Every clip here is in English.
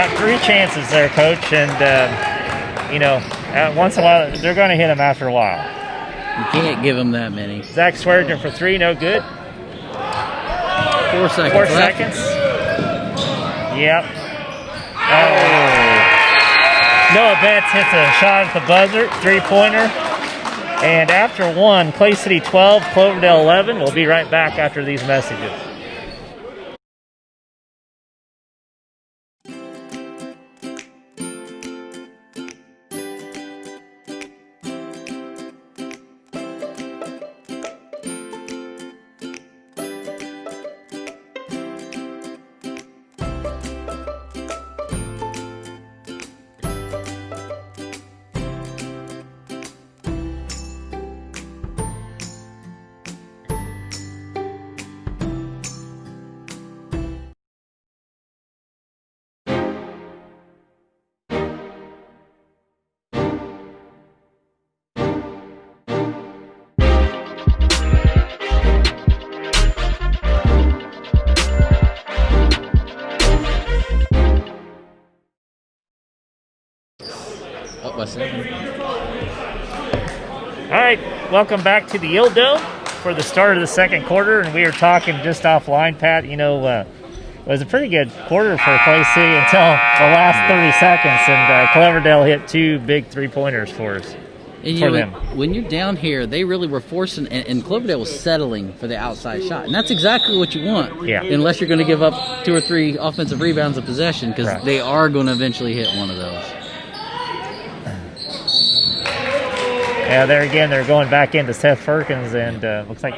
got 3 chances there, Coach, and once in a while they're going to hit them after a while. You can't give them that many. Zach Swearinger for 3, no good. 4 seconds. 4 left. seconds. Yep. Oh. Noah Betts hits a shot at the buzzer, 3-pointer. And after 1, Clay City 12, Cloverdale 11. We'll be right back after these messages. Up by 7. All right, welcome back to the Yield Dome for the start of the second quarter, and we were talking just offline, Pat. It was a pretty good quarter for Clay City until the last 30 seconds, and Cloverdale hit 2 big 3-pointers for us. And when you're down here, they really were forcing, and Cloverdale was settling for the outside shot. And that's exactly what you want. Yeah. Unless you're going to give up 2 or 3 offensive rebounds of possession, because Right. they are going to eventually hit one of those. Yeah, there again, they're going back into Seth Perkins, and looks like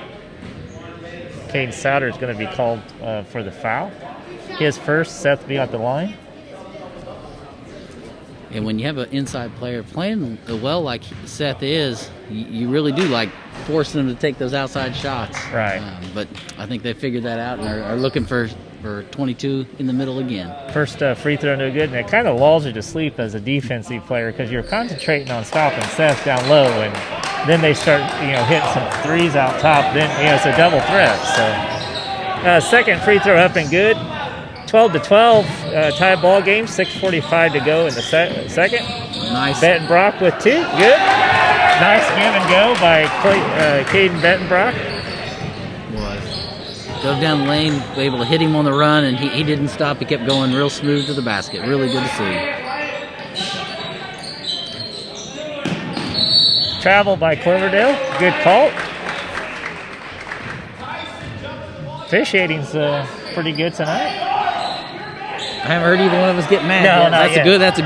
Caden Souter is going to be called for the foul. His first, Seth will be at the line. And when you have an inside player playing well like Seth is, you really do like forcing them to take those outside shots. Right. But I think they figured that out and are looking for 22 in the middle again. First free throw, no good, and it kind of lulls you to sleep as a defensive player because you're concentrating on stopping Seth down low, and then they start, hitting some threes out top. Then, it's a double threat. So, second free throw up and good. 12-12, tie ball game. 6:45 to go in the second. Nice. Bettenbrock with 2. Good. Nice give and go by Caden Bettenbrock. Drove down the lane, able to hit him on the run, and he didn't stop. He kept going real smooth to the basket. Really good to see. Travel by Cloverdale. Good call. Officiating's pretty good tonight. I haven't heard either one of us get mad No, yet. not yet. That's a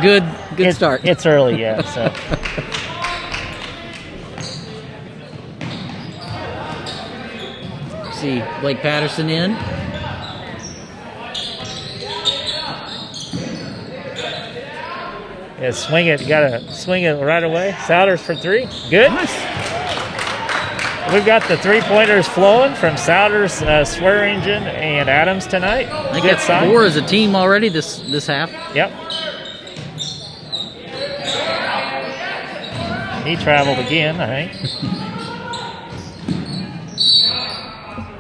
good start. It's early, yeah. So. See Blake Patterson in. Yeah, swing it. You got to swing it right away. Souders for 3. Good. Nice. We've got the 3-pointers flowing from Souders, Swearingen, and Adams tonight. I think Good that's sign. 4 as a team already this half. Yep. He traveled again, I think.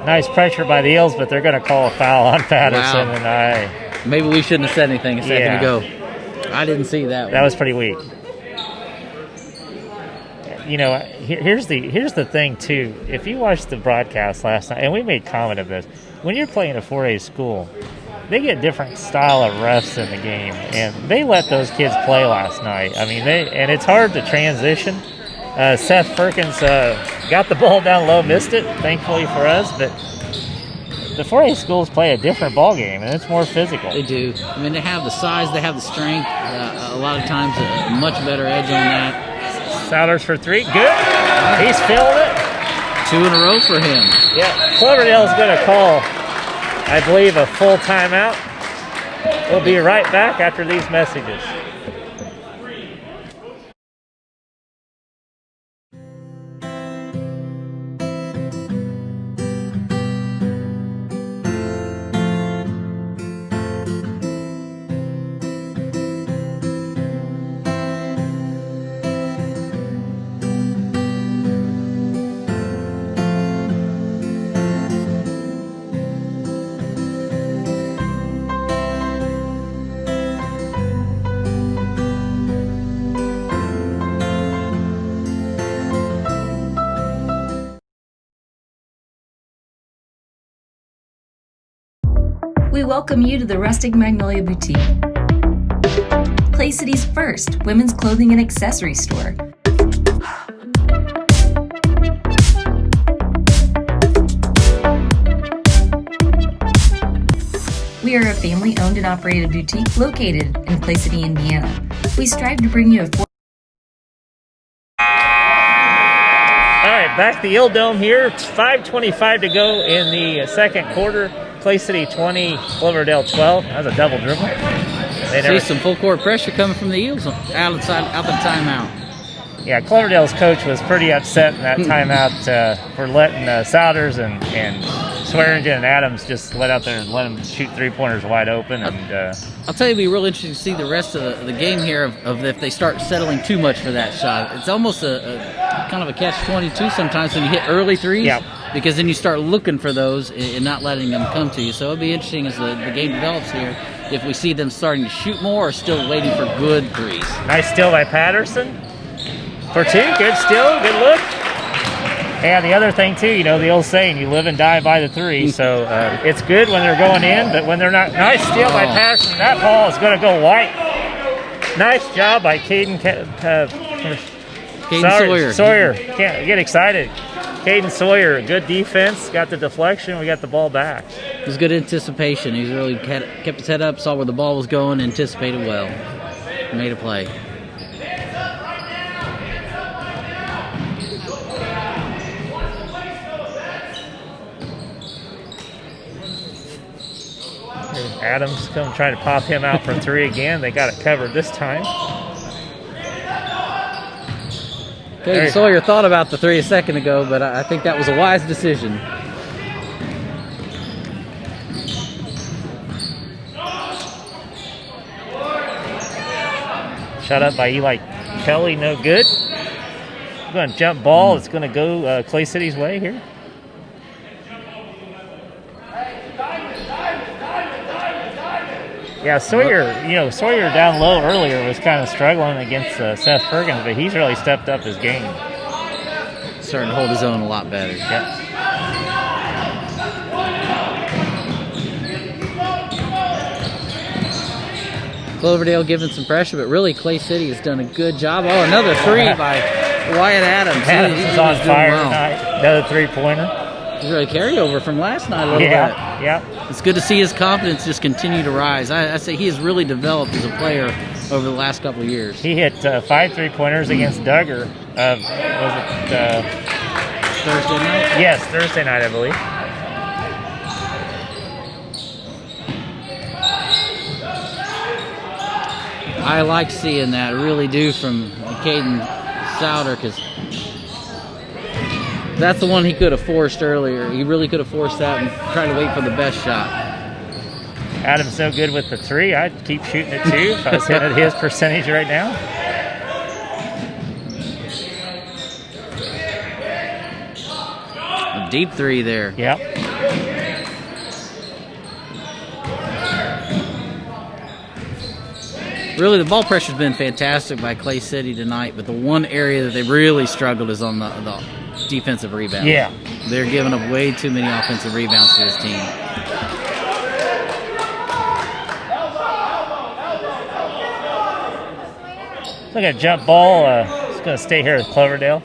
Nice pressure by the Eels, but they're going to call a foul on Patterson. Wow. And Maybe we shouldn't have said anything a second Yeah. ago. I didn't see that. That was pretty weak. Here's the thing too. If you watched the broadcast last night, and we made comment of this, when you're playing a 4A school, they get different style of refs in the game, and they let those kids play last night. I mean, and it's hard to transition. Seth Perkins got the ball down low, missed it, thankfully for us, but the 4A schools play a different ball game, and it's more physical. They do. I mean, they have the size, they have the strength. A lot of times, a much better edge on that. Souders for 3, good. He's filled it. 2 in a row for him. Yeah, Cloverdale's going to call, I believe, a full timeout. We'll be right back after these messages. welcome you to the Rustic Magnolia Boutique, Clay City's first women's clothing and accessory store. We are a family-owned and operated boutique located in Clay City, Indiana. We strive to bring you a Back to the Ill Dome here. It's 5:25 to go in the second quarter. Clay City 20, Cloverdale 12. That was a double dribble. See some full court pressure coming from the Eels out the timeout. Yeah, Cloverdale's coach was pretty upset in that timeout for letting Souders and Swearingen and Adams just let out there and let them shoot three-pointers wide open. And I'll tell you, it'll be real interesting to see the rest of the game here of if they start settling too much for that shot. It's almost a kind of a catch-22 sometimes when you hit early threes, because then you start looking for those and not letting them come to you. So it'll be interesting as the game develops here if we see them starting to shoot more or still waiting for good threes. Nice steal by Patterson for two. Good steal, good look. And the other thing, too, the old saying, you live and die by the three. So it's good when they're going in, but when they're not. Nice steal by Patterson. That ball is going to go white. Nice job by Caden Sawyer. Can't get excited. Caden Sawyer, good defense. Got the deflection. We got the ball back. It was good anticipation. He really kept his head up, saw where the ball was going, anticipated well. Made a play. Adams come trying to pop him out for three again. They got it covered this time. Caden Sawyer thought about the three a second ago, but I think that was a wise decision. Shot up by Eli Kelly, no good. Going to jump ball. It's going to go Clay City's way here. Yeah, Sawyer down low earlier was kind of struggling against Seth Ferguson, but he's really stepped up his game. Starting to hold his own a lot better. Yep. Cloverdale giving some pressure, but really Clay City has done a good job. Oh, another three by Wyatt Adams. Adams is on fire tonight. Another three-pointer. He's really carried over from last night a little bit. Yeah. It's good to see his confidence just continue to rise. I say he has really developed as a player over the last couple of years. He hit 5 three-pointers against Duggar. Was it Thursday night? Yes, Thursday night, I believe. I like seeing that, I really do, from Caden Souter, because that's the one he could have forced earlier. He really could have forced that and tried to wait for the best shot. Adam's no good with the three. I'd keep shooting it too if I was hitting his percentage right now. A deep three there. Yep. Really, the ball pressure's been fantastic by Clay City tonight, but the one area that they really struggled is on the defensive rebound. Yeah. They're giving up way too many offensive rebounds to this team. Look at jump ball. It's going to stay here with Cloverdale.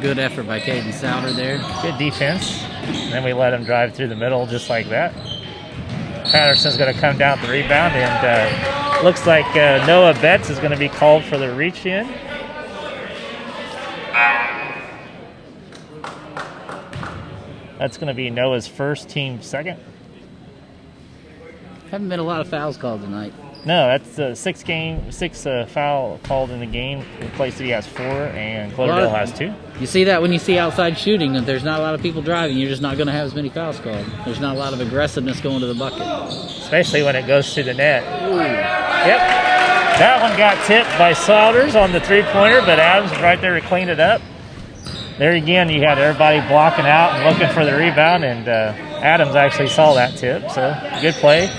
Good effort by Caden Souter there. Good defense. And then we let him drive through the middle just like that. Patterson's going to come down the rebound, and looks like Noah Betts is going to be called for the reach in. That's going to be Noah's first, team second. Haven't been a lot of fouls called tonight. No, that's six foul called in the game. Clay City has 4, and Cloverdale has 2. You see that when you see outside shooting, that there's not a lot of people driving, you're just not going to have as many fouls called. There's not a lot of aggressiveness going to the bucket. Especially when it goes to the net. Ooh. Yep. That one got tipped by Souders on the three-pointer, but Adams was right there to clean it up. There again, you had everybody blocking out and looking for the rebound, and Adams actually saw that tip, so good play.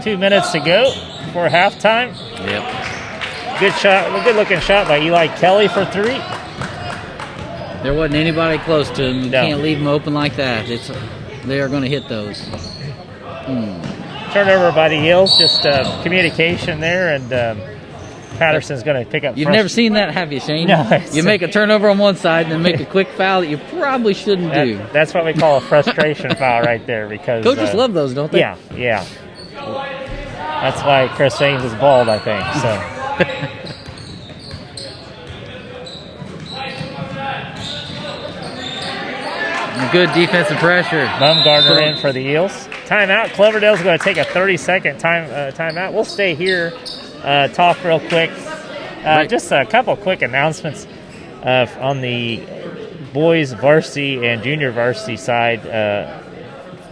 Two minutes to go for halftime. Yep. Good shot, good looking shot by Eli Kelly for 3. There wasn't anybody close to him. You No. can't leave him open like that. They are going to hit those. Turnover by the Eels, just communication there, and Patterson's going to pick up. You've never seen that, have you, Shane? No. You make a turnover on one side and then make a quick foul that you probably shouldn't do. That's what we call a frustration foul right there, because Coaches love those, don't they? Yeah. That's why Chris Ames is bald, I think. So. Good defensive pressure. Baumgartner in for the Eels. Timeout. Cloverdale's going to take a 30-second timeout. We'll stay here, talk real quick. Just a couple quick announcements on the boys varsity and junior varsity side.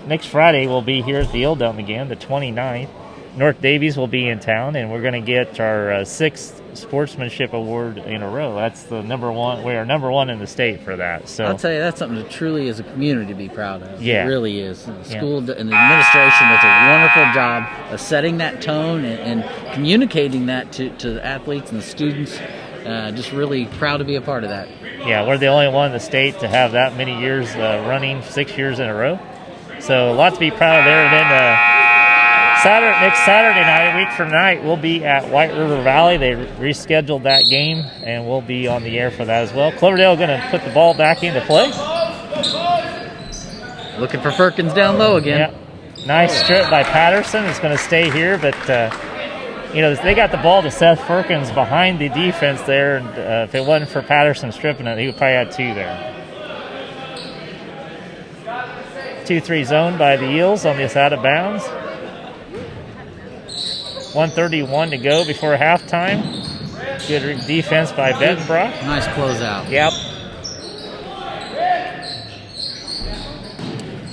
Next Friday, we'll be here at the Ill Dome again, the 29th. North Davies will be in town, and we're going to get our 6th sportsmanship award in a row. That's the number one. We are number 1 in the state for that. So I'll tell you, that's something to truly, as a community, to be proud of. Yeah. It really is. The school and the administration does a wonderful job of setting that tone and communicating that to the athletes and the students. Just really proud to be a part of that. Yeah, we're the only one in the state to have that many years running, 6 years in a row. So a lot to be proud of there. And then next Saturday night, a week from tonight, we'll be at White River Valley. They rescheduled that game, and we'll be on the air for that as well. Cloverdale going to put the ball back into play. Looking for Firkins down low again. Yeah. Nice strip by Patterson. It's going to stay here, but they got the ball to Seth Firkins behind the defense there, and if it wasn't for Patterson stripping it, he would probably have 2 there. 2-3 zone by the Eels on this out of bounds. 1:31 to go before halftime. Good defense by Benbrock. Nice closeout. Yep.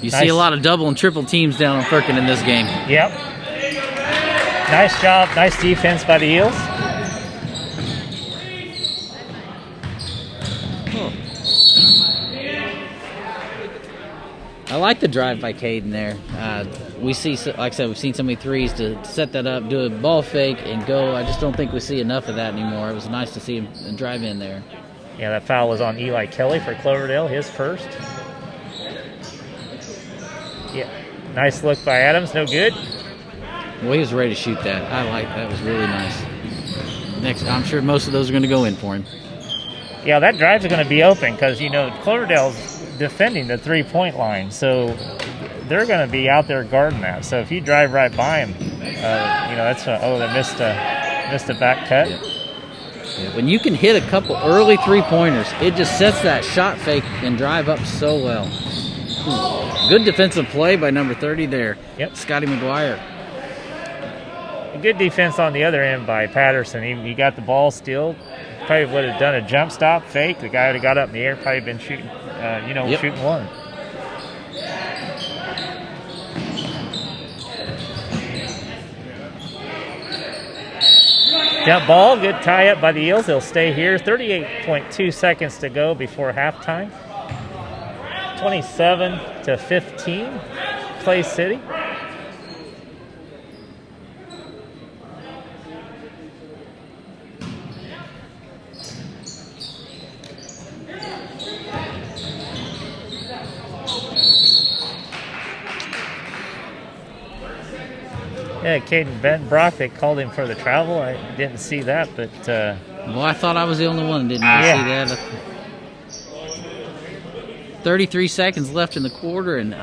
You see a lot of double and triple teams down on Firkin in this game. Yep. Nice job. Nice defense by the Eels. I like the drive by Caden there. We see, like I said, we've seen so many threes to set that up, do a ball fake, and go. I just don't think we see enough of that anymore. It was nice to see him drive in there. Yeah, that foul was on Eli Kelly for Cloverdale, his first. Yeah, nice look by Adams, no good. Well, he was ready to shoot that. I like that. Was really nice. Next, I'm sure most of those are going to go in for him. Yeah, that drive's going to be open because, Cloverdale's defending the three-point line, so they're going to be out there guarding that. So if you drive right by him, that's they missed a back cut. Yeah, when you can hit a couple early three-pointers, it just sets that shot fake and drive up so well. Good defensive play by number 30 there. Yep. Scotty McGuire. Good defense on the other end by Patterson. He got the ball still. Probably would have done a jump stop fake. The guy would have got up in the air, probably been shooting, shooting one. Jump ball, good tie up by the Eels. They'll stay here. 38.2 seconds to go before halftime. 27-15, Clay City. Yeah, Caden Benbrock, they called him for the travel. I didn't see that, but... well, I thought I was the only one that didn't see that. 33 seconds left in the quarter, and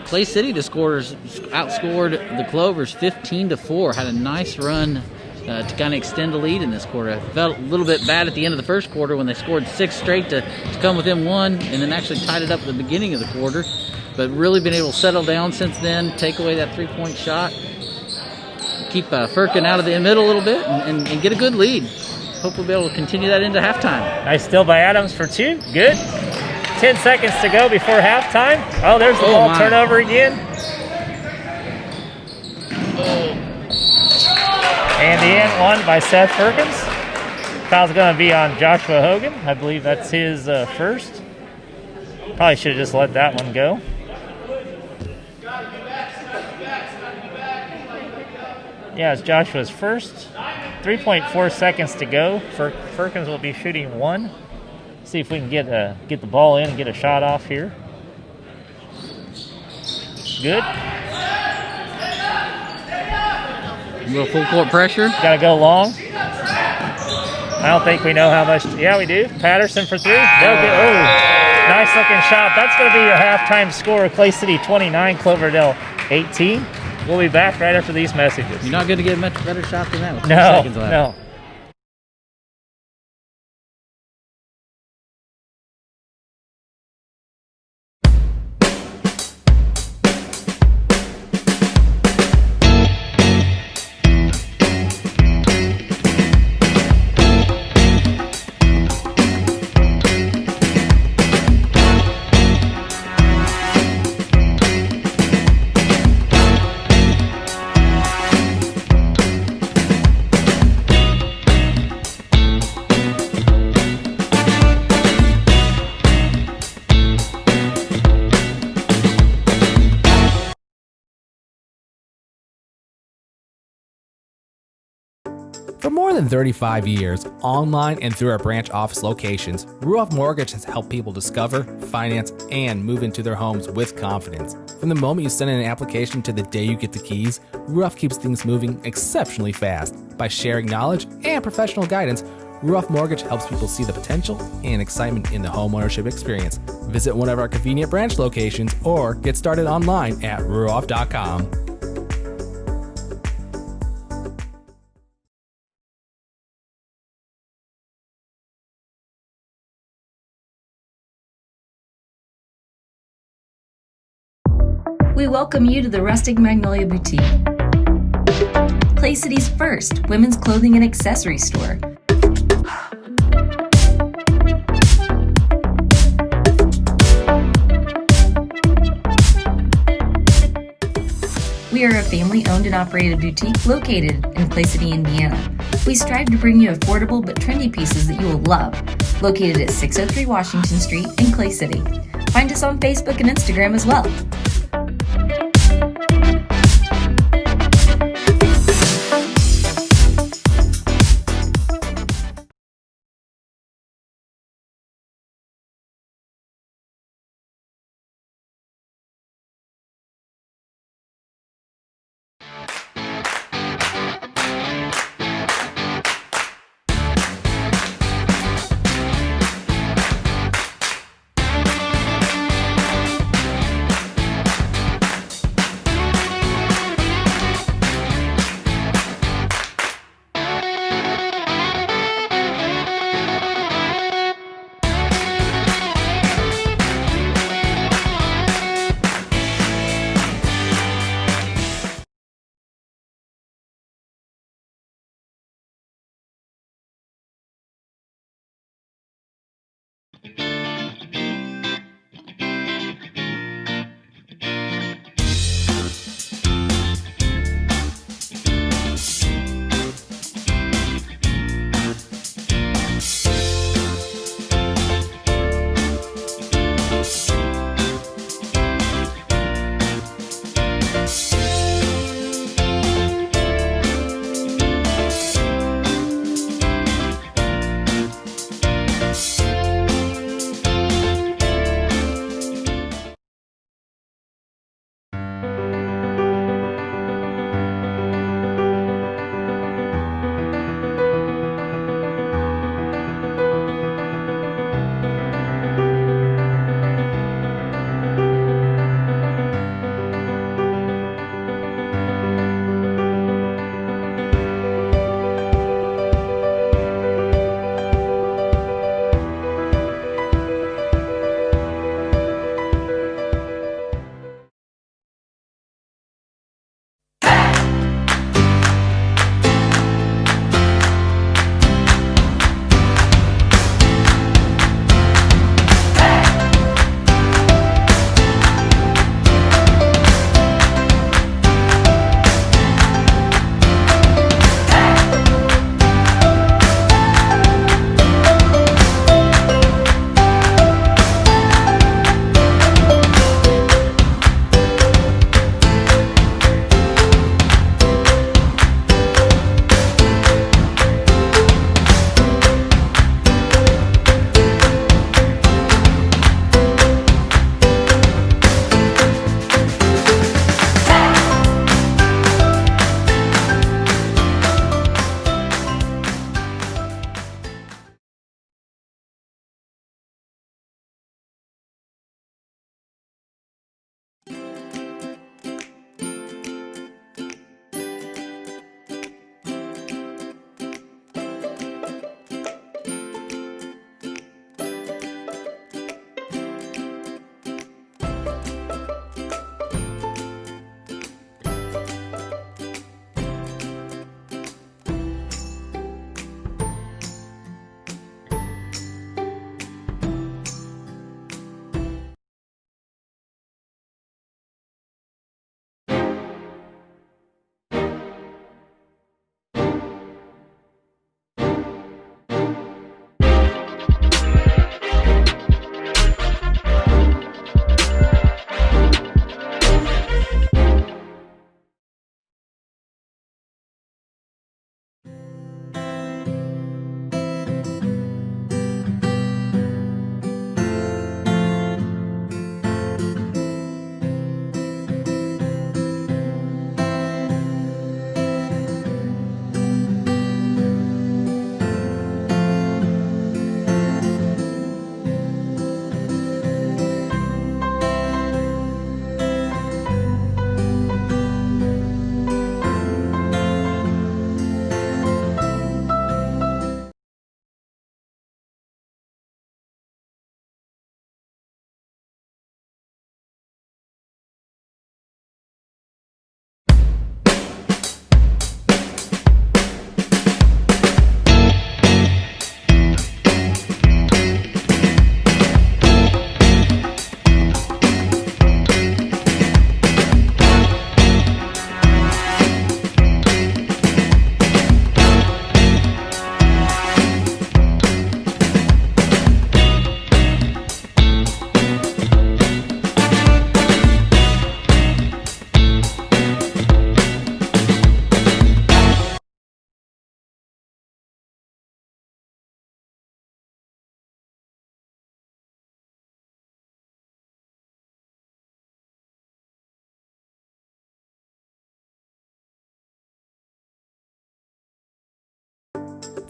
Clay City, the scorers, outscored the Clovers 15-4. Had a nice run to kind of extend the lead in this quarter. I felt a little bit bad at the end of the first quarter when they scored 6 straight to come within 1, and then actually tied it up at the beginning of the quarter. But really been able to settle down since then, take away that three-point shot, keep Firkin out of the middle a little bit, and get a good lead. Hope we'll be able to continue that into halftime. Nice steal by Adams for 2. Good. 10 seconds to go before halftime. Oh, there's the ball turnover again. And the end one by Seth Firkins. Foul's going to be on Joshua Hogan. I believe that's his first. Probably should have just let that one go. Yeah, it's Joshua's first. 3.4 seconds to go. Firkins will be shooting one. See if we can get the ball in and get a shot off here. Good. A little full court pressure. Got to go long. I don't think we know how much. Yeah, we do. Patterson for three. Nice looking shot. That's going to be your halftime score. Clay City 29, Cloverdale 18. We'll be back right after these messages. You're not going to get a much better shot than that with 2 No, seconds left. no. For more than 35 years, online and through our branch office locations, Ruoff Mortgage has helped people discover, finance, and move into their homes with confidence. From the moment you send in an application to the day you get the keys, Ruoff keeps things moving exceptionally fast. By sharing knowledge and professional guidance, Ruoff Mortgage helps people see the potential and excitement in the homeownership experience. Visit one of our convenient branch locations or get started online at ruoff.com. We welcome you to the Rustic Magnolia Boutique, Clay City's first women's clothing and accessory store. We are a family-owned and operated boutique located in Clay City, Indiana. We strive to bring you affordable but trendy pieces that you will love. Located at 603 Washington Street in Clay City. Find us on Facebook and Instagram as well.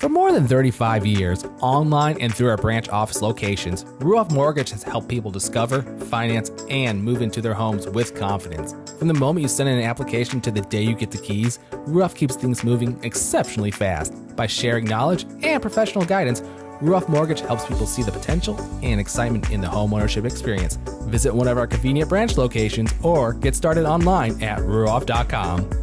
For more than 35 years, online and through our branch office locations, Ruoff Mortgage has helped people discover, finance, and move into their homes with confidence. From the moment you send in an application to the day you get the keys, Ruoff keeps things moving exceptionally fast. By sharing knowledge and professional guidance, Ruoff Mortgage helps people see the potential and excitement in the homeownership experience. Visit one of our convenient branch locations or get started online at ruoff.com.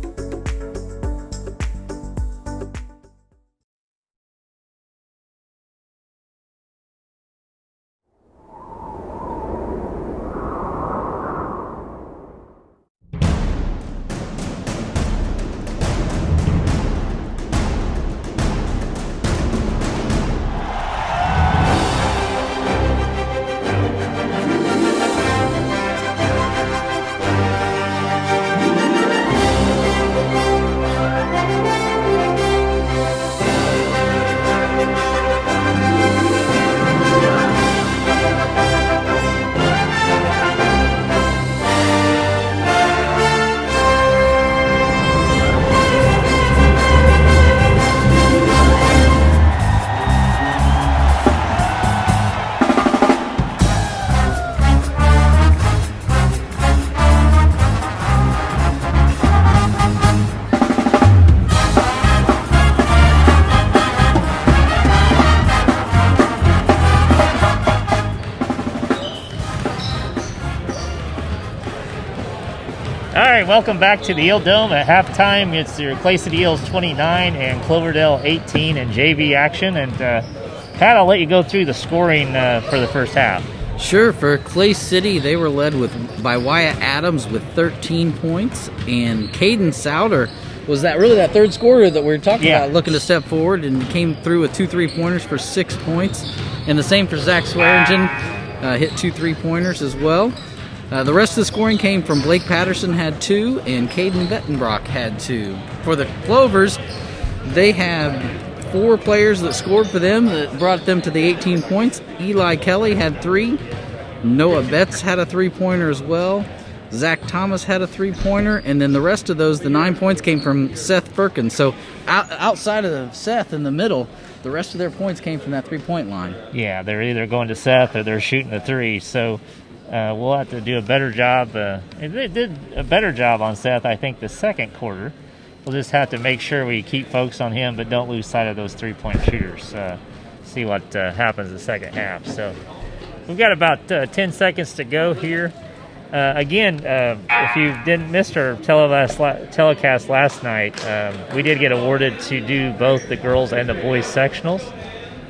All right, welcome back to the Eel Dome. At halftime, it's your Clay City Eels 29 and Cloverdale 18 in JV action. And Pat, I'll let you go through the scoring for the first half. Sure. For Clay City, they were led by Wyatt Adams with 13 points, and Caden Souter was that third scorer that we were talking about, looking to step forward, and came through with 2 3-pointers for 6 points. And the same for Zach Swearingen, hit 2 3-pointers as well. The rest of the scoring came from Blake Patterson had 2, and Caden Bettenbrock had 2. For the Clovers, they have 4 players that scored for them that brought them to the 18 points. Eli Kelly had 3. Noah Betts had a 3-pointer as well. Zach Thomas had a 3-pointer, and then the rest of those, the 9 points, came from Seth Firkins. So outside of Seth in the middle, the rest of their points came from that 3-point line. Yeah, they're either going to Seth or they're shooting the 3. So we'll have to do a better job. They did a better job on Seth, I think, the second quarter. We'll just have to make sure we keep focus on him, but don't lose sight of those 3-point shooters. See what happens the second half. So we've got about 10 seconds to go here. Again, if you didn't miss our telecast last night, we did get awarded to do both the girls and the boys sectionals.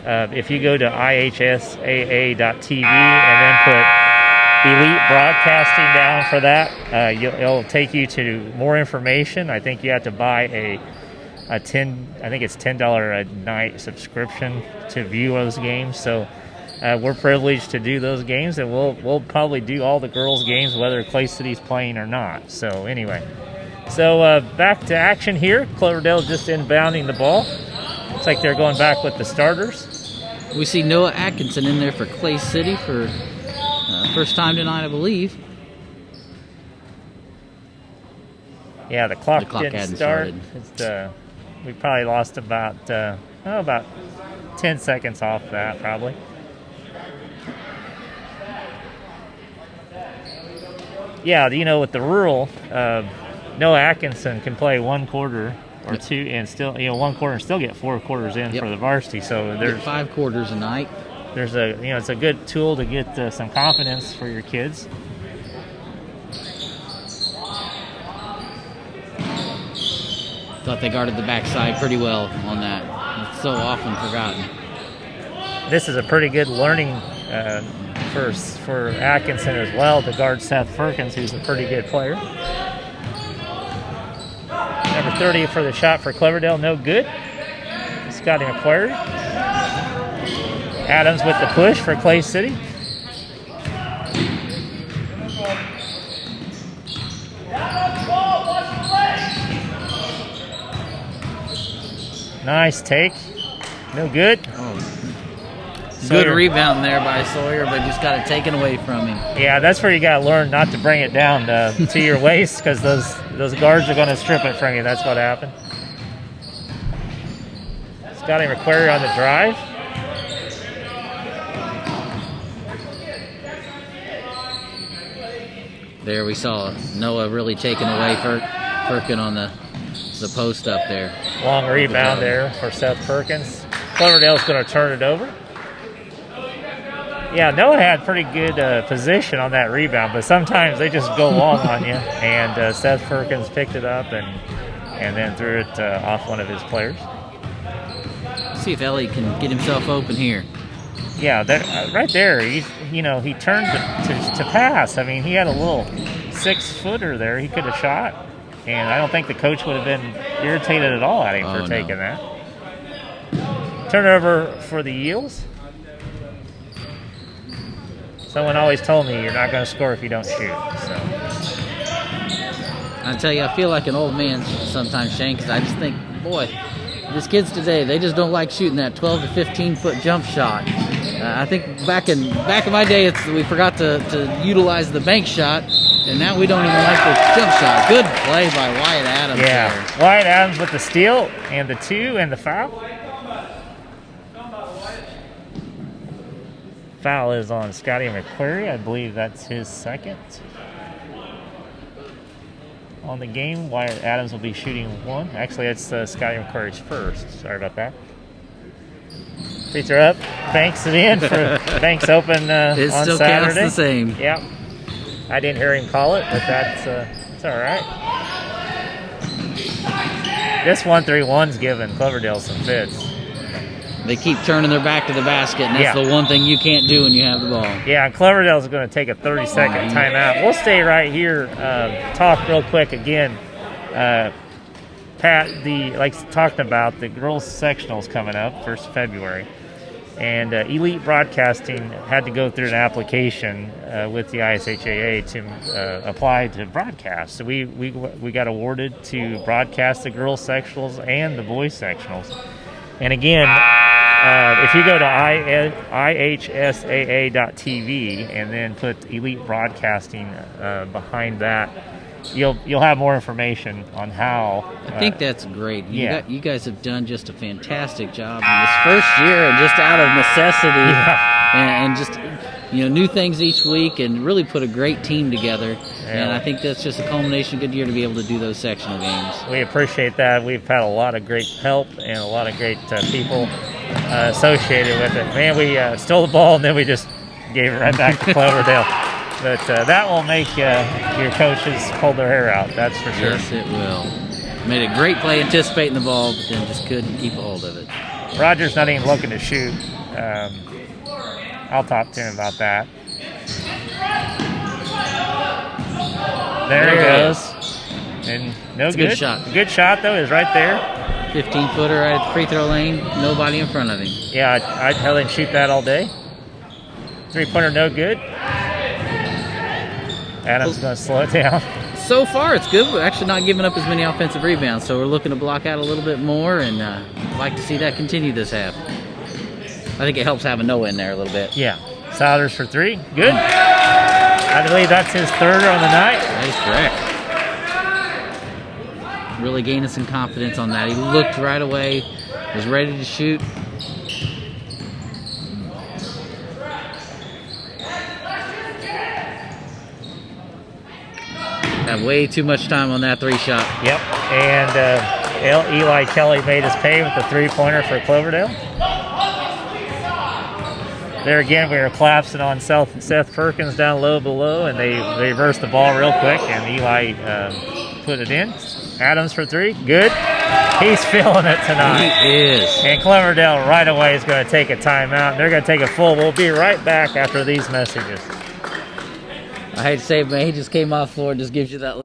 If you go to ihsaa.tv and then put Elite Broadcasting down for that, it'll take you to more information. I think you have to buy a $10 a night subscription to view those games. So we're privileged to do those games, and we'll probably do all the girls' games whether Clay City's playing or not. So anyway, back to action here. Cloverdale just inbounding the ball. Looks like they're going back with the starters. We see Noah Atkinson in there for Clay City for first time tonight, I believe. Yeah, the clock hadn't didn't start. We probably lost about 10 seconds off that, probably. Yeah, with the rural, Noah Atkinson can play 1 quarter or 2 and still, 1 quarter and still get 4 quarters in for the varsity. So there's 5 quarters a night. There's it's a good tool to get some confidence for your kids. Thought they guarded the backside pretty well on that. It's so often forgotten. This is a pretty good learning for Atkinson as well to guard Seth Firkins, who's a pretty good player. Number 30 for the shot for Cloverdale, no good. Scotty McQuarrie. Adams with the push for Clay City. Nice take. No good. Good rebound there by Sawyer, but just got it taken away from him. Yeah, that's where you got to learn not to bring it down to your waist, because those guards are going to strip it from you. That's what happened. Scotty McQuarrie on the drive. There we saw Noah really taking away Firkin on the post up there. Long rebound there for Seth Perkins. Cloverdale's going to turn it over. Yeah, Noah had pretty good position on that rebound, but sometimes they just go long on you. And Seth Perkins picked it up and then threw it off one of his players. See if Ellie can get himself open here. Yeah, right there, he turned to pass. I mean, he had a little 6-footer there he could have shot, and I don't think the coach would have been irritated at all at him for taking that. Turnover for the Eels. Someone always told me you're not going to score if you don't shoot. So I tell you, I feel like an old man sometimes, Shane, because I just think, boy, these kids today, they just don't like shooting that 12 to 15-foot jump shot. I think back in my day, we forgot to utilize the bank shot, and now we don't even like the jump shot. Good play by Wyatt Adams. Yeah, there. Wyatt Adams with the steal and the 2 and the foul. Foul is on Scotty McQuarrie. I believe that's his second on the game. Wyatt Adams will be shooting 1. Actually, it's Scotty McQuarrie's first. Sorry about that. Free throw up. Banks it in for Banks open it on still Saturday. Counts the same. Yep. I didn't hear him call it, but that's all right. This 1-3-1's giving Cloverdale some fits. They keep turning their back to the basket, and that's the one thing you can't do when you have the ball. Yeah, Cloverdale's going to take a 30-second timeout. We'll stay right here, talk real quick again. Pat, talking about the girls' sectionals coming up, 1st of February. And Elite Broadcasting had to go through an application with the ISHAA to apply to broadcast. So we got awarded to broadcast the girls' sectionals and the boys' sectionals. And again, if you go to ihsaa.tv and then put Elite Broadcasting behind that, you'll have more information on how. I think that's great. You guys have done just a fantastic job in this first year, and just out of necessity, and just new things each week, and really put a great team together. Yeah. And I think that's just a culmination of a good year to be able to do those sectional games. We appreciate that. We've had a lot of great help and a lot of great people associated with it. Man, we stole the ball and then we just gave it right back to Cloverdale. But that will make your coaches pull their hair out, that's for sure. Yes, it will. Made a great play anticipating the ball, but then just couldn't keep a hold of it. Roger's not even looking to shoot. I'll talk to him about that. There he goes. And no good. Good shot. Good shot, though, is right there. 15-footer right at the free throw lane. Nobody in front of him. Yeah, I'd tell him shoot that all day. 3-pointer, no good. Adams going to slow it down. So far, it's good. We're actually not giving up as many offensive rebounds, so we're looking to block out a little bit more, and I'd like to see that continue this half. I think it helps having Noah in there a little bit. Yeah. Souders for 3. Good. I believe that's his 3rd on the night. That is correct. Really gaining some confidence on that. He looked right away, was ready to shoot. Had way too much time on that 3 shot. Yep. And Eli Kelly made us pay with the 3-pointer for Cloverdale. There again, we were collapsing on Seth Perkins down low below, and they reversed the ball real quick, and Eli put it in. Adams for 3. Good. He's feeling it tonight. He is. And Cloverdale right away is going to take a timeout. They're going to take a full. We'll be right back after these messages. I hate to say it, but he just came off the floor and just gives you that.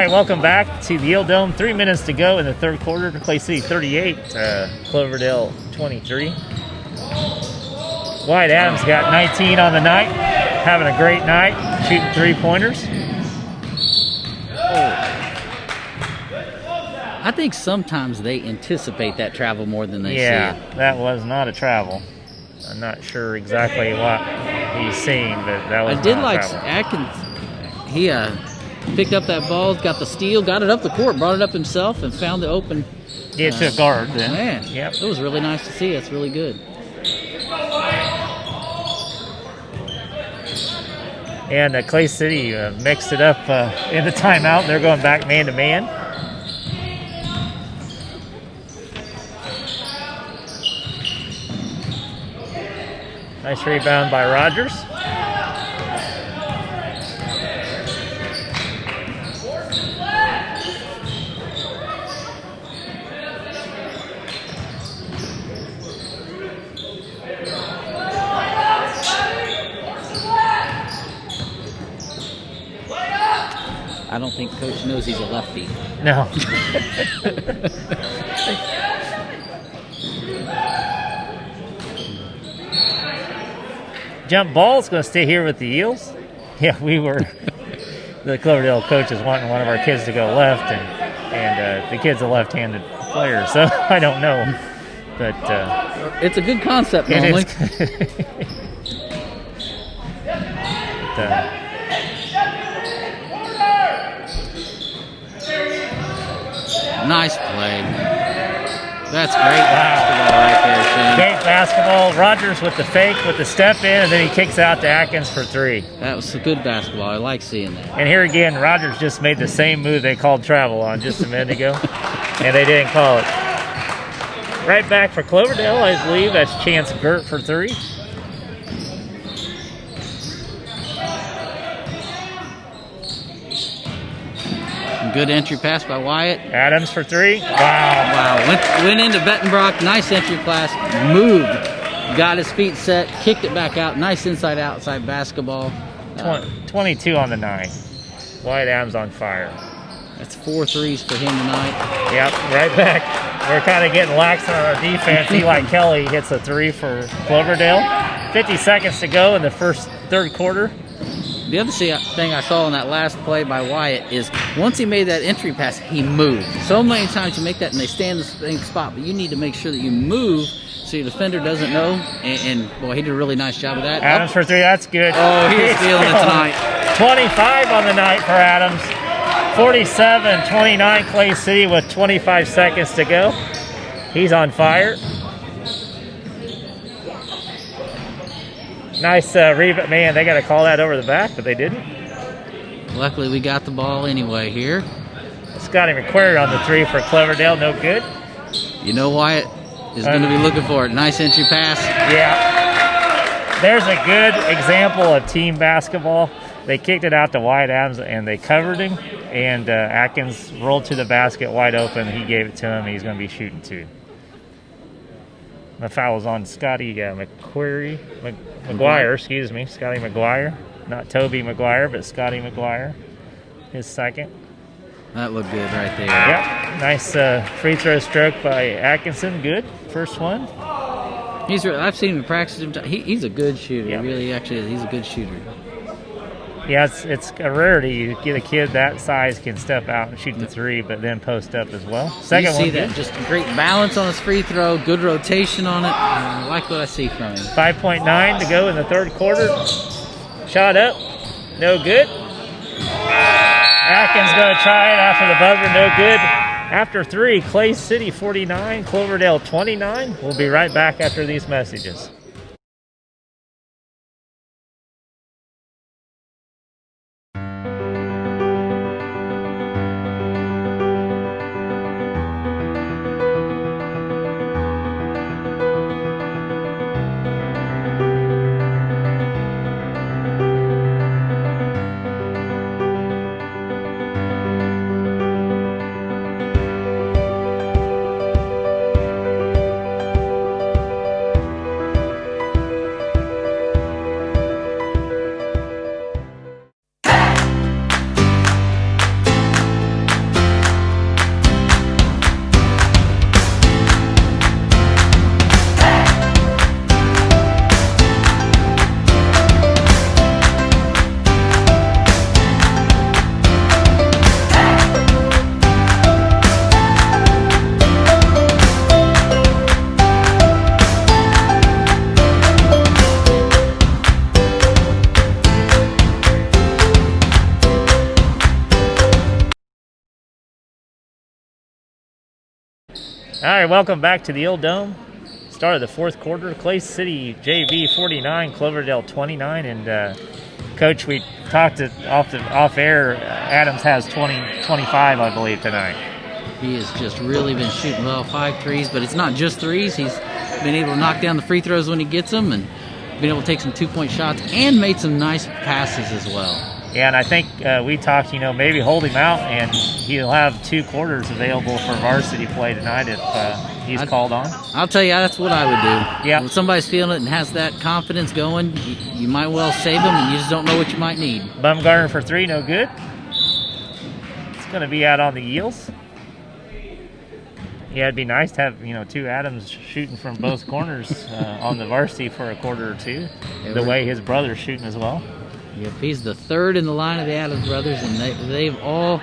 right, welcome back to the Yield Dome. 3 minutes to go in the third quarter. Clay City 38, Cloverdale 23. Wyatt Adams got 19 on the night, having a great night, shooting 3-pointers. I think sometimes they anticipate that travel more than they see it. Yeah, that was not a travel. I'm not sure exactly what he's seeing, but that was I did not like a travel. Atkins. He picked up that ball, got the steal, got it up the court, brought it up himself, and found the open. Yeah, to a guard then. Man, yep. It was really nice to see. That's really good. And Clay City mixed it up in the timeout. They're going back man-to-man. Nice rebound by Rogers. I don't think Coach knows he's a lefty. No. Jump ball's going to stay here with the Eels. Yeah, we were. The Cloverdale coach is wanting one of our kids to go left, and the kid's a left-handed player, so I don't know. But it's a good concept, it normally. Nice play. That's great basketball right there, Shane. Great basketball. Rogers with the fake, with the step in, and then he kicks out to Atkins for 3. That was a good basketball. I like seeing that. And here again, Rogers just made the same move they called travel on just a minute ago, and they didn't call it. Right back for Cloverdale, I believe. That's Chance Gert for 3. Good entry pass by Wyatt. Adams for 3. Wow. Wow. Went into Bettenbrock. Nice entry pass. Moved. Got his feet set. Kicked it back out. Nice inside-outside basketball. 22 on the 9. Wyatt Adams on fire. That's 4 threes for him tonight. Yep, right back. We're kind of getting lax on our defense. Eli Kelly hits a 3 for Cloverdale. 50 seconds to go in the third quarter. The other thing I saw in that last play by Wyatt is once he made that entry pass, he moved. So many times you make that and they stay in the same spot, but you need to make sure that you move so your defender doesn't know. And boy, he did a really nice job of that. Adams for 3, that's good. Oh, he's feeling it tonight. 25 on the night for Adams. 47-29 Clay City with 25 seconds to go. He's on fire. Nice rebound. Man, they got to call that over the back, but they didn't. Luckily, we got the ball anyway here. Scotty McQuarrie on the 3 for Cloverdale. No good. You know Wyatt is going to be looking for it. Nice entry pass. Yeah. There's a good example of team basketball. They kicked it out to Wyatt Adams, and they covered him. And Atkins rolled to the basket wide open. He gave it to him. He's going to be shooting 2. The foul was on Scotty McQuarrie. McGuire, excuse me. Scotty McGuire. Not Toby McGuire, but Scotty McGuire. His second. That looked good right there. Yep. Nice free throw stroke by Atkinson. Good. First one. I've seen him practice. He's a good shooter. Yep. He really actually is. He's a good shooter. Yeah, it's a rarity. You get a kid that size can step out and shoot the 3, but then post up as well. Second you see one, that just great balance on his free throw, good rotation on it. I like what I see from him. 5.9 to go in the third quarter. Shot up, no good. Atkins going to try it after the buzzer, no good. After 3, Clay City 49, Cloverdale 29. We'll be right back after these messages. All right, welcome back to the Old Dome. Start of the fourth quarter. Clay City JV 49, Cloverdale 29. And Coach, we talked off air. Adams has 25, I believe, tonight. He has just really been shooting well, 5 threes, but it's not just threes. He's been able to knock down the free throws when he gets them, and been able to take some 2-point shots and made some nice passes as well. Yeah, and I think we talked, maybe hold him out, and he'll have 2 quarters available for varsity play tonight if he's called on. I'll tell you, that's what I would do. Yeah. When somebody's feeling it and has that confidence going, you might well save them, and you just don't know what you might need. Bumgarner for 3, no good. It's going to be out on the Eels. Yeah, it'd be nice to have, 2 Adams shooting from both corners on the varsity for a quarter or 2, the way his brother's shooting as well. Yep, he's the third in the line of the Adams brothers, and they all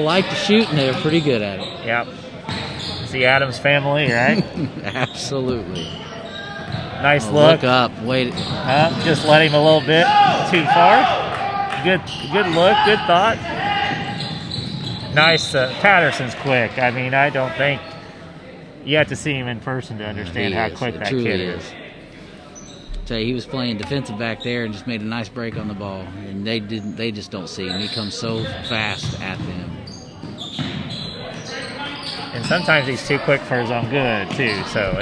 like to shoot, and they're pretty good at it. Yep. It's the Adams family, right? Absolutely. Nice look. Look up. Wait. Just let him a little bit too far. Good look. Good thought. Nice. Patterson's quick. I mean, I don't think you have to see him in person to understand how quick that kid is. Tell you, he was playing defensive back there and just made a nice break on the ball, and they just don't see him. He comes so fast at them. And sometimes he's too quick for his own good too. So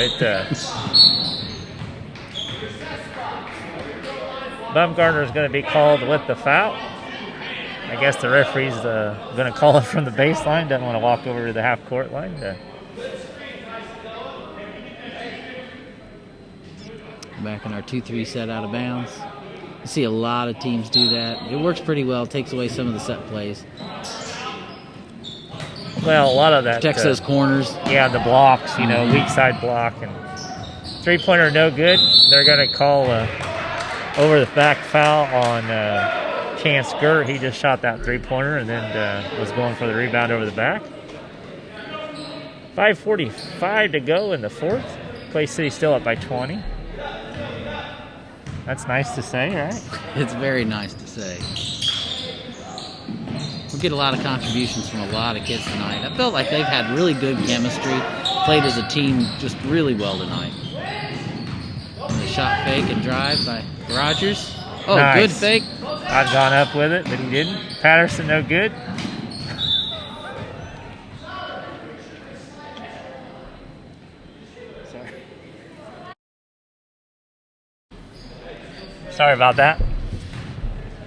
Bumgarner is going to be called with the foul. I guess the referee's going to call it from the baseline. Doesn't want to walk over to the half court line. Back in our 2-3 set out of bounds. You see a lot of teams do that. It works pretty well. It takes away some of the set plays. Well, a lot of that protects those corners. Yeah, the blocks, weak side block. And 3-pointer no good. They're going to call over the back foul on Chance Gert. He just shot that 3-pointer and then was going for the rebound over the back. 5:45 to go in the fourth. Clay City still up by 20. That's nice to say, right? It's very nice to say. We'll get a lot of contributions from a lot of kids tonight. I felt like they've had really good chemistry, played as a team just really well tonight. The shot fake and drive by Rogers. Oh, nice. Good fake. I'd gone up with it, but he didn't. Patterson, no good. Sorry about that.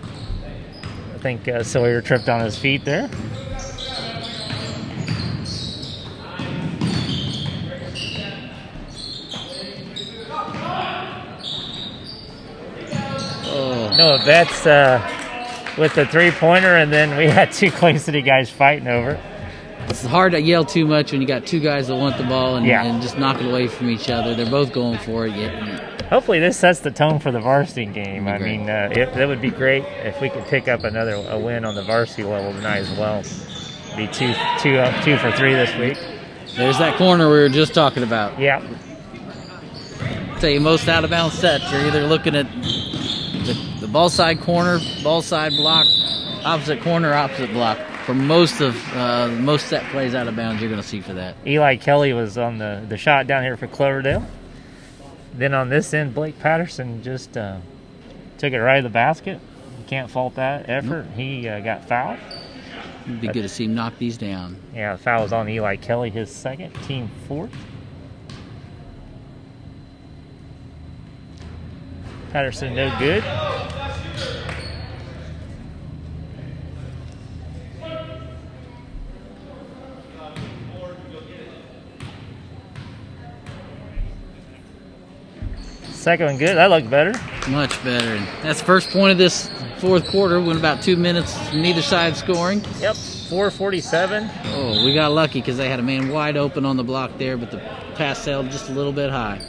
I think Sawyer tripped on his feet there. No, that's with the 3-pointer, and then we had 2 Clay City guys fighting over it. It's hard to yell too much when you got 2 guys that want the ball and just knock it away from each other. They're both going for it. Hopefully this sets the tone for the varsity game. I mean, it would be great if we could pick up a win on the varsity level tonight as well. Be 2 for 3 this week. There's that corner we were just talking about. Yeah. Tell you, most out-of-bounds sets, you're either looking at the ball side corner, ball side block, opposite corner, opposite block. For most set plays out of bounds, you're going to see for that. Eli Kelly was on the shot down here for Cloverdale. Then on this end, Blake Patterson just took it right to the basket. You can't fault that effort. Nope. He got fouled. It'd be good to see him knock these down. Yeah, the foul was on Eli Kelly, his second, team 4th. Patterson, no good. Second one good. That looked better. Much better. And that's the first point of this fourth quarter. Went about 2 minutes, neither side scoring. Yep, 4:47. Oh, we got lucky because they had a man wide open on the block there, but the pass sailed just a little bit high.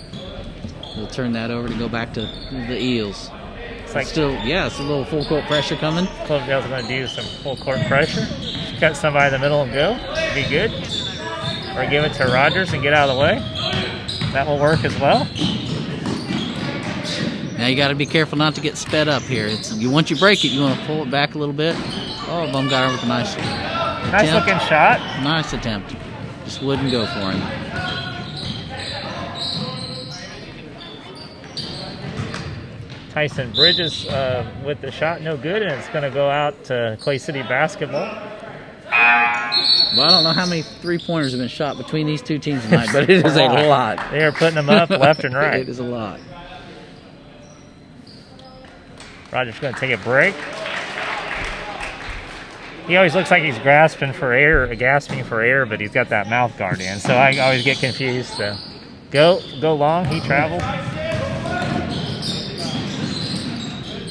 We'll turn that over to go back to the Eels. It's like still, it's a little full court pressure coming. Cloverdale's going to do some full court pressure. Cut somebody in the middle and go. Be good. Or give it to Rogers and get out of the way. That will work as well. Now you got to be careful not to get sped up here. Once you break it, you want to pull it back a little bit. Oh, Bumgarner with a nice looking shot. Nice attempt. Just wouldn't go for him. Tyson Bridges with the shot, no good, and it's going to go out to Clay City basketball. Well, I don't know how many three-pointers have been shot between these two teams tonight, but it is a lot. They are putting them up left and right. It is a lot. Roger's going to take a break. He always looks like he's gasping for air, but he's got that mouth guard in, so I always get confused. So go long. He traveled.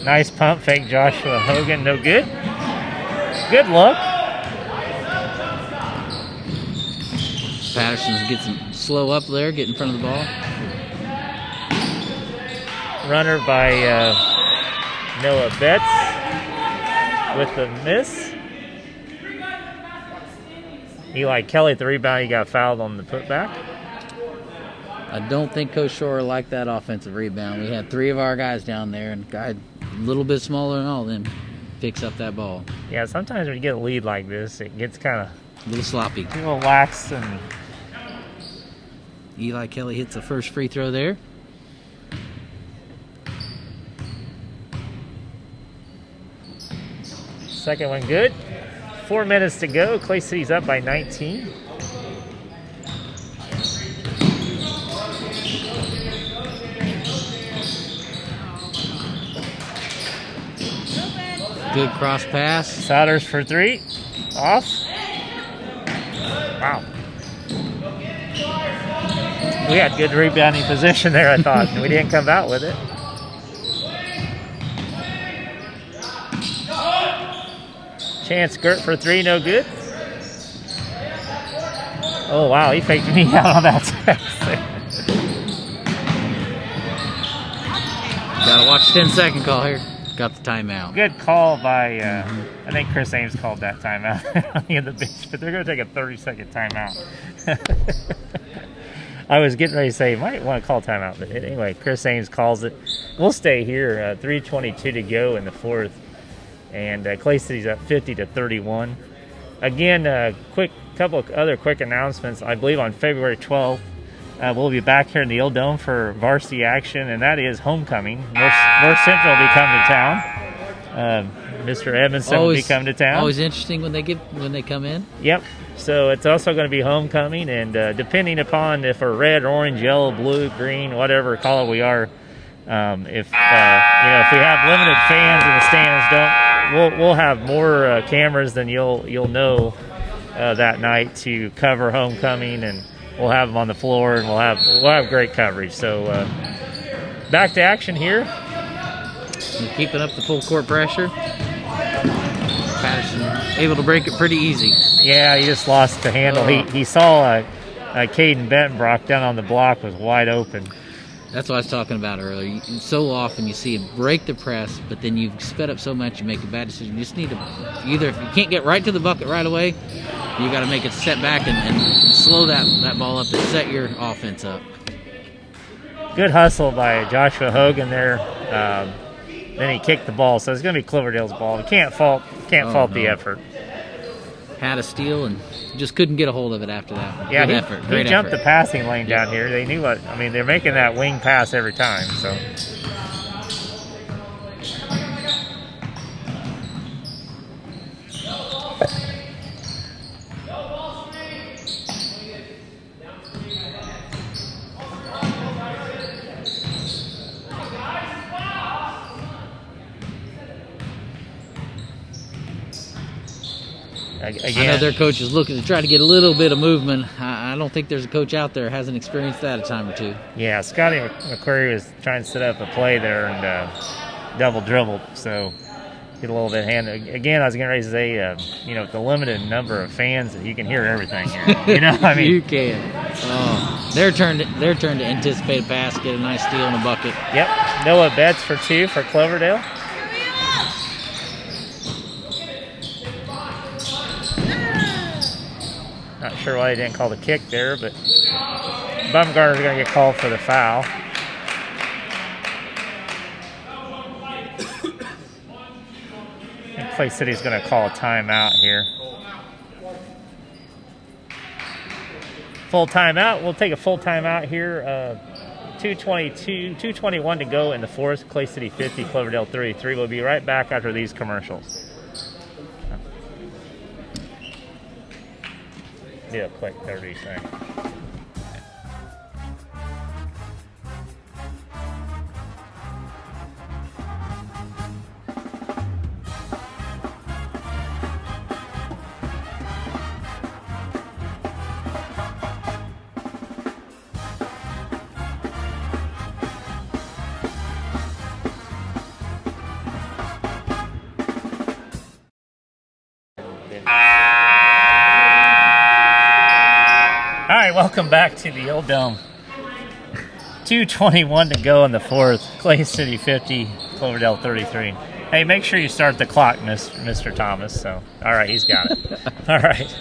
Nice pump fake, Joshua Hogan. No good. Good look. Patterson gets him slow up there, get in front of the ball. Runner by Noah Betts with the miss. Eli Kelly at the rebound. He got fouled on the putback. I don't think Coach Shore liked that offensive rebound. We had 3 of our guys down there, and a guy a little bit smaller than all of them picks up that ball. Yeah, sometimes when you get a lead like this, it gets kind of a little sloppy. A little lax. And Eli Kelly hits the first free throw there. Second one good. 4 minutes to go. Clay City's up by 19. Good cross pass. Souders for 3. Off. Wow. We had good rebounding position there, I thought. We didn't come out with it. Chance Gert for 3, no good. Oh, wow, he faked me out on that. Gotta watch 10-second call here. Got the timeout. Good call by, I think Chris Ames called that timeout in the bench, but they're going to take a 30-second timeout. I was getting ready to say, you might want to call timeout, but anyway, Chris Ames calls it. We'll stay here, 3:22 to go in the fourth, and Clay City's up 50-31. Again, couple of other quick announcements. I believe on February 12th, we'll be back here in the Old Dome for varsity action, and that is homecoming. North Central will be coming to town. Mr. Edmondson will be coming to town. Always interesting when they come in. Yep. So it's also going to be homecoming, and depending upon if we're red, orange, yellow, blue, green, whatever color we are, if we have limited fans in the stands, we'll have more cameras than you'll know that night to cover homecoming, and we'll have them on the floor, and we'll have great coverage. So back to action here. You're keeping up the full court pressure. Patterson able to break it pretty easy. Yeah, he just lost the handle. He saw Caden Bentonbrock down on the block was wide open. That's what I was talking about earlier. So often you see him break the press, but then you've sped up so much you make a bad decision. You just need to either, if you can't get right to the bucket right away, you got to make it step back and slow that ball up and set your offense up. Good hustle by Joshua Hogan there. Then he kicked the ball, so it's going to be Cloverdale's ball. You can't fault the effort. Had a steal and just couldn't get a hold of it after that. Yeah, Good effort. Great he jumped effort. the passing lane down here. They knew they're making that wing pass every time. So. Again, I know their coach is looking to try to get a little bit of movement. I don't think there's a coach out there who hasn't experienced that a time or two. Yeah, Scotty McQuarrie was trying to set up a play there and double dribbled, so get a little bit hand. Again, I was getting ready to say, the limited number of fans that you can hear everything here. You can. Oh, their turn to anticipate a pass, get a nice steal and a bucket. Yep. Noah Betts for 2 for Cloverdale. Not sure why they didn't call the kick there, but Bumgarner's going to get called for the foul. I think Clay City's going to call a timeout here. Full timeout. We'll take a full timeout here. 2:21 to go in the fourth. Clay City 50, Cloverdale 33. We'll be right back after these commercials. Do a quick 30 thing. All right, welcome back to the Old Dome. 2:21 to go in the fourth. Clay City 50, Cloverdale 33. Hey, make sure you start the clock, Mr. Thomas. So, all right, he's got it. All right.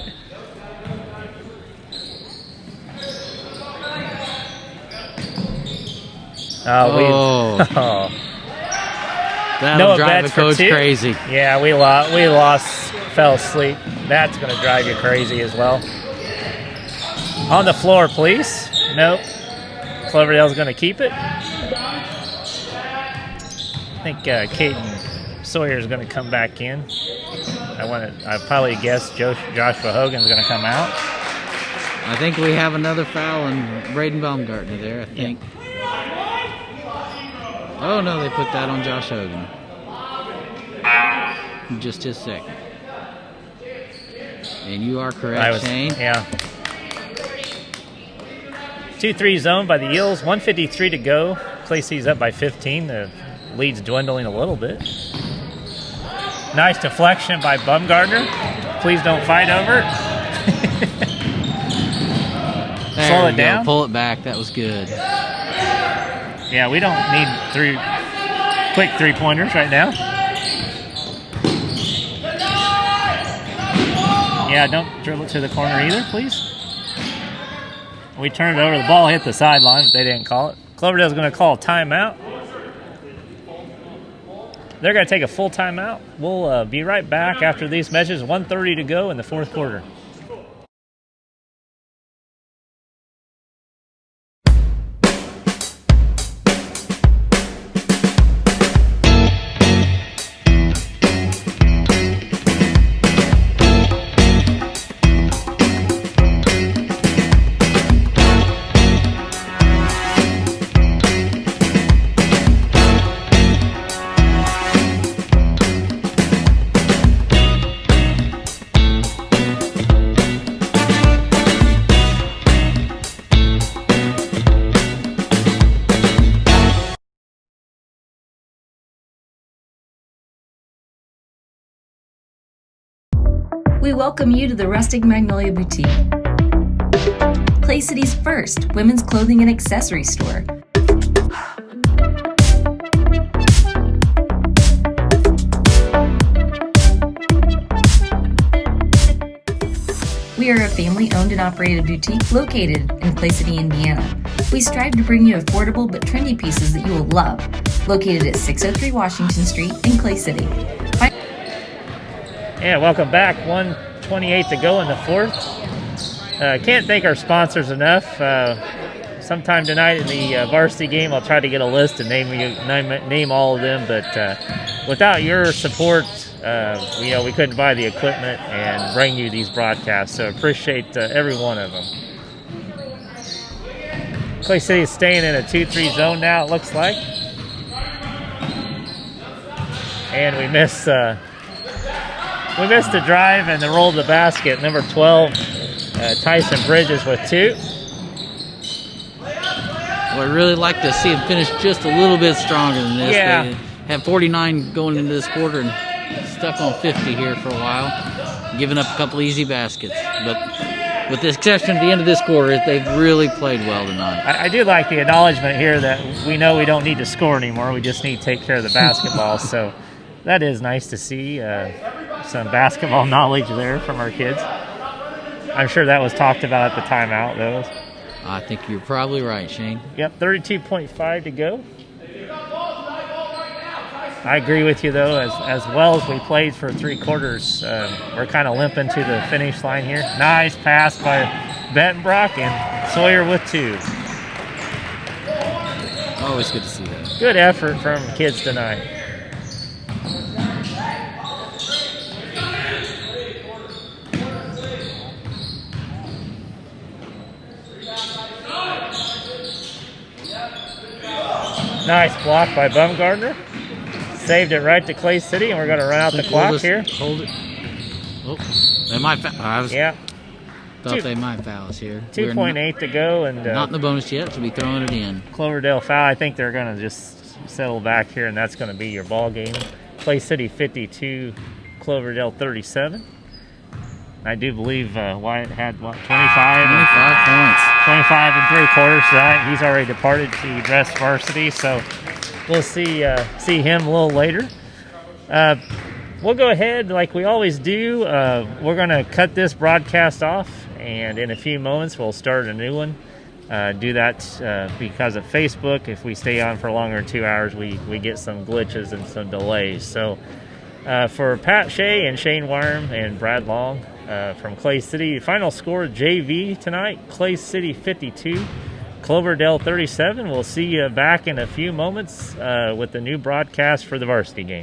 That'll drive the coach crazy. Yeah, we lost, fell asleep. That's going to drive you crazy as well. On the floor, please. Nope. Cloverdale's going to keep it. I think Caden Sawyer's going to come back in. I probably guess Joshua Hogan's going to come out. I think we have another foul on Braden Baumgartner there, I think. Yeah. Oh, no, they put that on Josh Hogan. Just a second. And you are correct, Shane. Yeah. 2-3 zone by the Eels. 1:53 to go. Clay City's up by 15. The lead's dwindling a little bit. Nice deflection by Baumgartner. Please don't fight over it. Slow it down. Pull it back. That was good. Yeah, we don't need quick three-pointers right now. Yeah, don't dribble it to the corner either, please. We turned it over. The ball hit the sideline, but they didn't call it. Cloverdale's going to call a timeout. They're going to take a full timeout. We'll be right back after these messages. 1:30 to go in the fourth quarter. We welcome you to the Rustic Magnolia Boutique, Clay City's first women's clothing and accessory store. We are a family-owned and operated boutique located in Clay City, Indiana. We strive to bring you affordable but trendy pieces that you will love. Located at 603 Washington Street in Clay City. Yeah, welcome back. 1:28 to go in the fourth. Can't thank our sponsors enough. Sometime tonight in the varsity game, I'll try to get a list and name all of them. But without your support, we couldn't buy the equipment and bring you these broadcasts. So appreciate every one of them. Clay City is staying in a 2-3 zone now, it looks like. And we missed the drive and the roll of the basket. Number 12, Tyson Bridges with 2. Well, I'd really like to see him finish just a little bit stronger than this. Yeah. They had 49 going into this quarter and stuck on 50 here for a while, giving up a couple easy baskets. But with the exception at the end of this quarter, they've really played well tonight. I do like the acknowledgement here that we know we don't need to score anymore. We just need to take care of the basketball. So that is nice to see. Some basketball knowledge there from our kids. I'm sure that was talked about at the timeout, though. I think you're probably right, Shane. Yep, 32.5 to go. I agree with you, though. As well as we played for 3 quarters, we're kind of limping to the finish line here. Nice pass by Bettenbrock, and Sawyer with 2. Always good to see that. Good effort from kids tonight. Nice block by Bumgardner. Saved it right to Clay City, and we're going to run out the clock here. Hold it. Oh, they might foul. Thought they might foul us here. 2.8 to go, and not in the bonus yet, so we'll be throwing it in. Cloverdale foul. I think they're going to just settle back here, and that's going to be your ball game. Clay City 52, Cloverdale 37. I do believe Wyatt had, 25? 25 points. 25 and 3/4 tonight. He's already departed to dress varsity, so we'll see him a little later. We'll go ahead like we always do. We're going to cut this broadcast off, and in a few moments we'll start a new one. Do that because of Facebook. If we stay on for longer than 2 hours, we get some glitches and some delays. So for Pat Shea and Shane Worm and Brad Long from Clay City, final score JV tonight, Clay City 52, Cloverdale 37. We'll see you back in a few moments with the new broadcast for the varsity game.